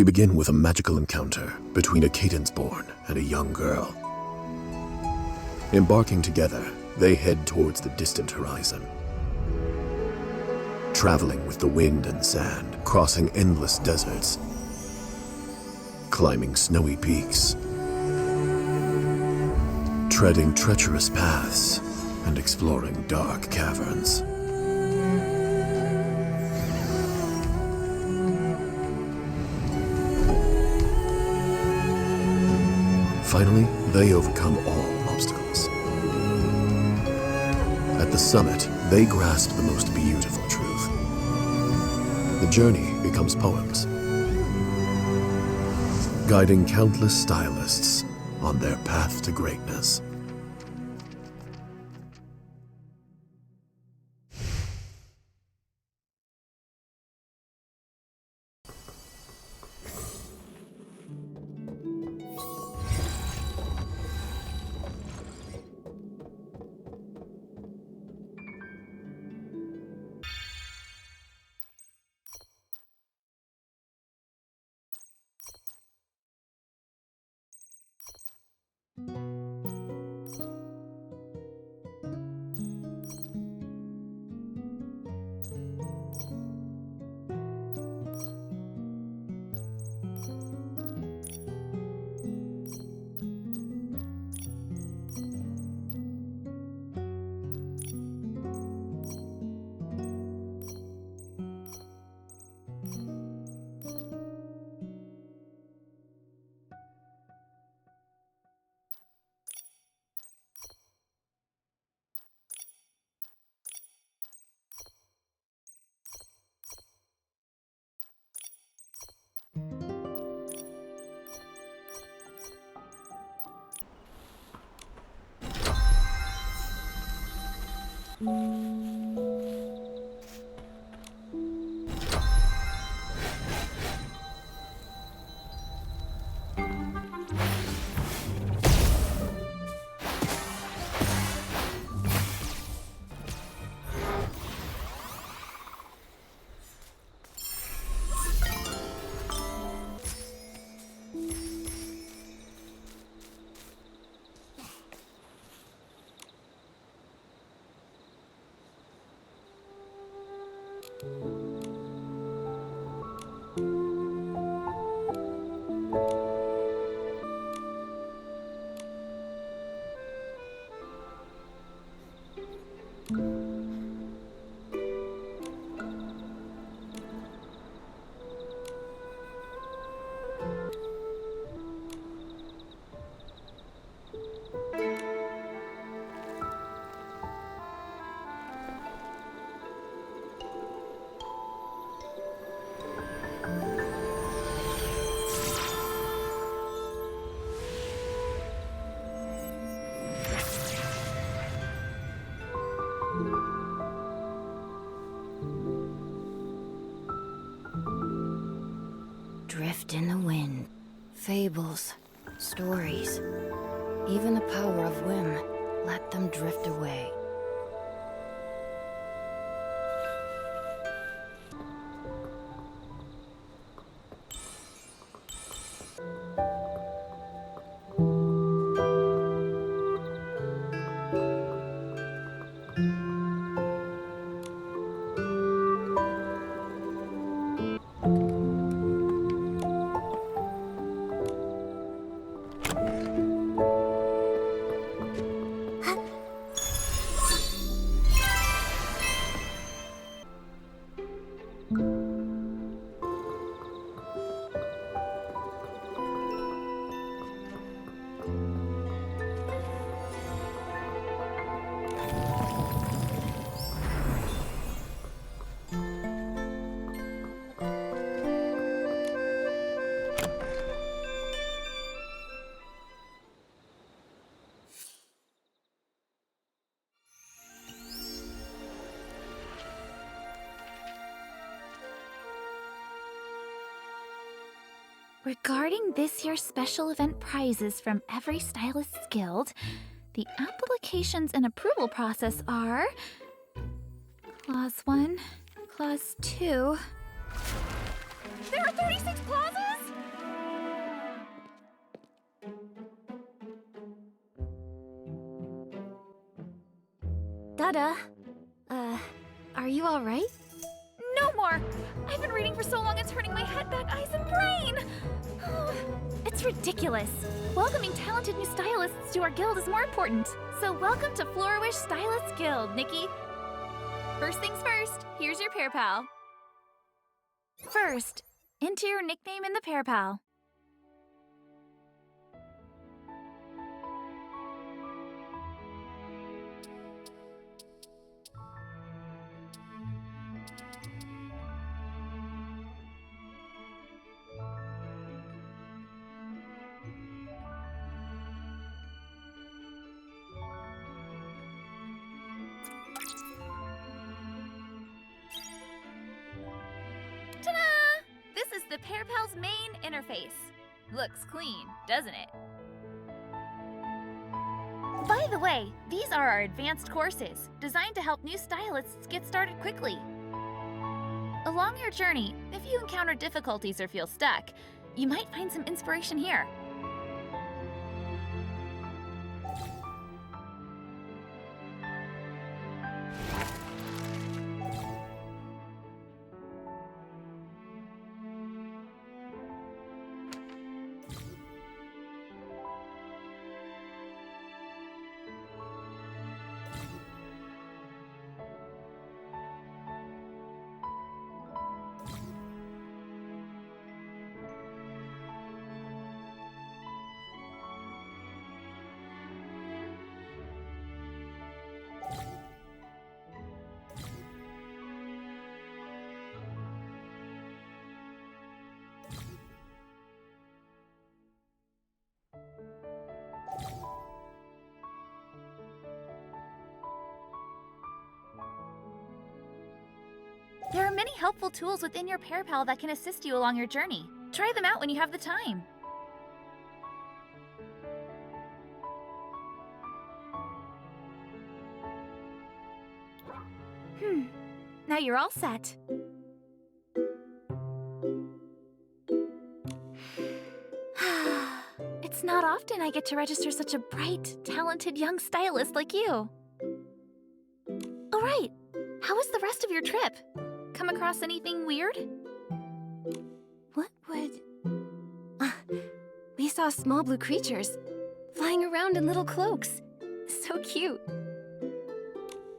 We begin with a magical encounter between a cadence-born and a young girl. Embarking together, they head towards the distant horizon. Traveling with the wind and sand, crossing endless deserts, climbing snowy peaks, treading treacherous paths, and exploring dark caverns. Finally, they overcome all obstacles. At the summit, they grasp the most beautiful truth. The journey becomes poems, guiding countless stylists on their path to greatness. drift in the wind. Fables, stories, even the power of whim, let them drift away. Regarding this year's special event prizes from every Stylist's Guild, the applications and approval process are... Clause 1, Clause 2... There are 36 clauses?! Dada, are you alright? No more! I've been reading for so long it's hurting my head, back, eyes, and brain! It's ridiculous. Welcoming talented new stylists to our guild is more important. So welcome to Flourish Stylists Guild, Nikki. First things first, here's your pair pal. First, enter your nickname in the pair pal. Ta-da! This is the pair pal's main interface. Looks clean, doesn't it? By the way, these are our advanced courses, designed to help new stylists get started quickly. Along your journey, if you encounter difficulties or feel stuck, you might find some inspiration here. There are many helpful tools within your pair pal that can assist you along your journey. Try them out when you have the time. Now you're all set. It's not often I get to register such a bright, talented young stylist like you. All right, how was the rest of your trip? Come across anything weird? What would... we saw small blue creatures flying around in little cloaks. So cute.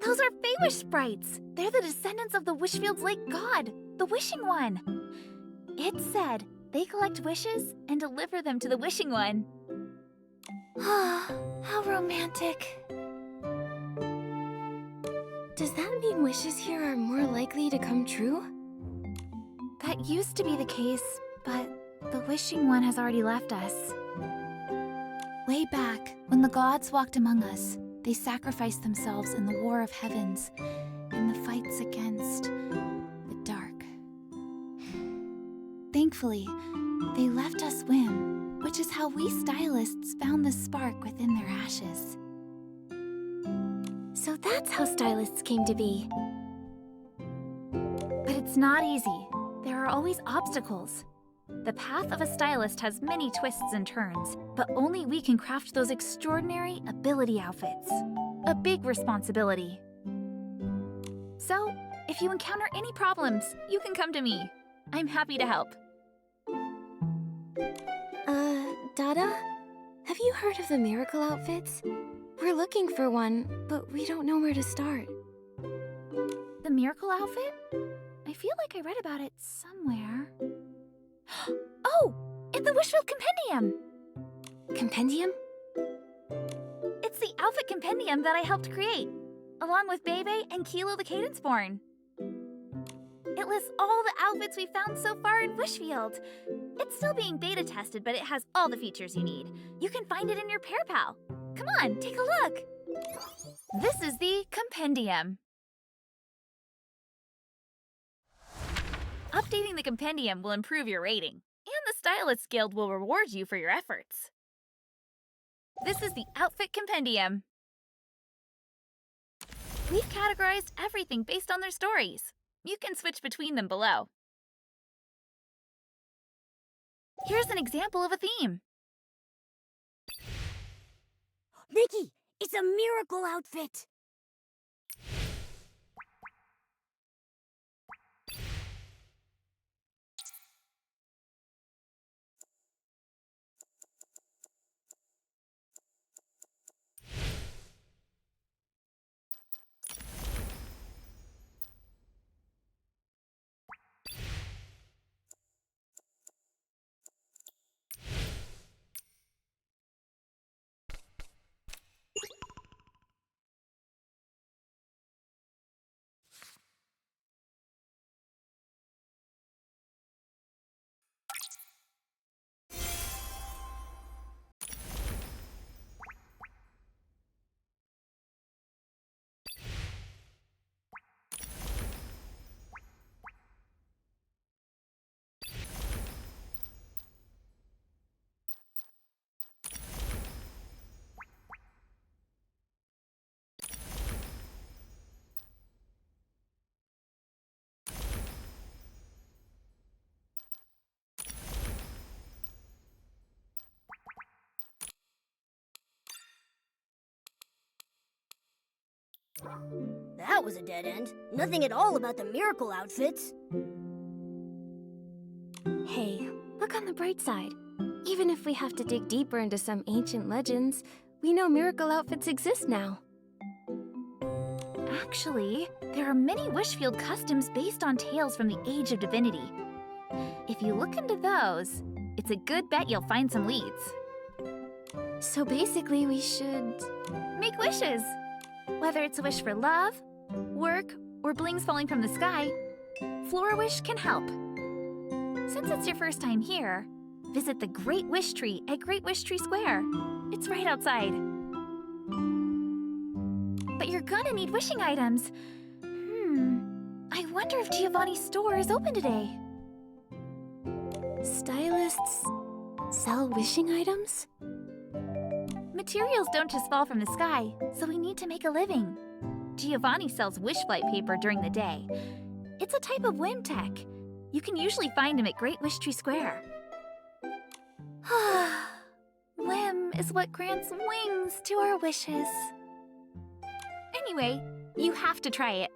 Those are Feywish sprites. They're the descendants of the Wishfield's lake god, the Wishing One. It said they collect wishes and deliver them to the Wishing One. How romantic. Does that mean wishes here are more likely to come true? That used to be the case, but the Wishing One has already left us. Way back, when the gods walked among us, they sacrificed themselves in the War of Heavens, in the fights against the dark. Thankfully, They left us whim, which is how we stylists found the spark within their ashes. So that's how stylists came to be. But it's not easy. There are always obstacles. The path of a stylist has many twists and turns, but only we can craft those extraordinary ability outfits. A big responsibility. So, if you encounter any problems, you can come to me. I'm happy to help. Dada? Have you heard of the miracle outfits? We're looking for one, but we don't know where to start. The miracle outfit? I feel like I read about it somewhere. Oh! In the Wishfield Compendium! Compendium? It's the outfit compendium that I helped create, along with Bebe and Kilo the Cadenceborn. It lists all the outfits we've found so far in Wishfield. It's still being beta tested, but it has all the features you need. You can find it in your Pear Pal. Come on, take a look. This is the compendium. Updating the compendium will improve your rating, and the Stylist Guild will reward you for your efforts. This is the outfit compendium. We've categorized everything based on their stories. You can switch between them below. Here's an example of a theme. Nikki, it's a miracle outfit! That was a dead end. Nothing at all about the miracle outfits. Hey, look on the bright side. Even if we have to dig deeper into some ancient legends, we know miracle outfits exist now. Actually, there are many Wishfield customs based on tales from the Age of Divinity. If you look into those, it's a good bet you'll find some leads. So basically, we should... Make wishes! Whether it's a wish for love, work, or blings falling from the sky, Flora-Wish can help. Since it's your first time here, visit the Great Wish Tree at Great Wish Tree Square. It's right outside. But you're gonna need wishing items. I wonder if Giovanni's store is open today. Stylists sell wishing items? Materials don't just fall from the sky, so we need to make a living. Giovanni sells wish flight paper during the day. It's a type of whim tech. You can usually find him at Great Wish Tree Square. Whim is what grants wings to our wishes. Anyway, you have to try it.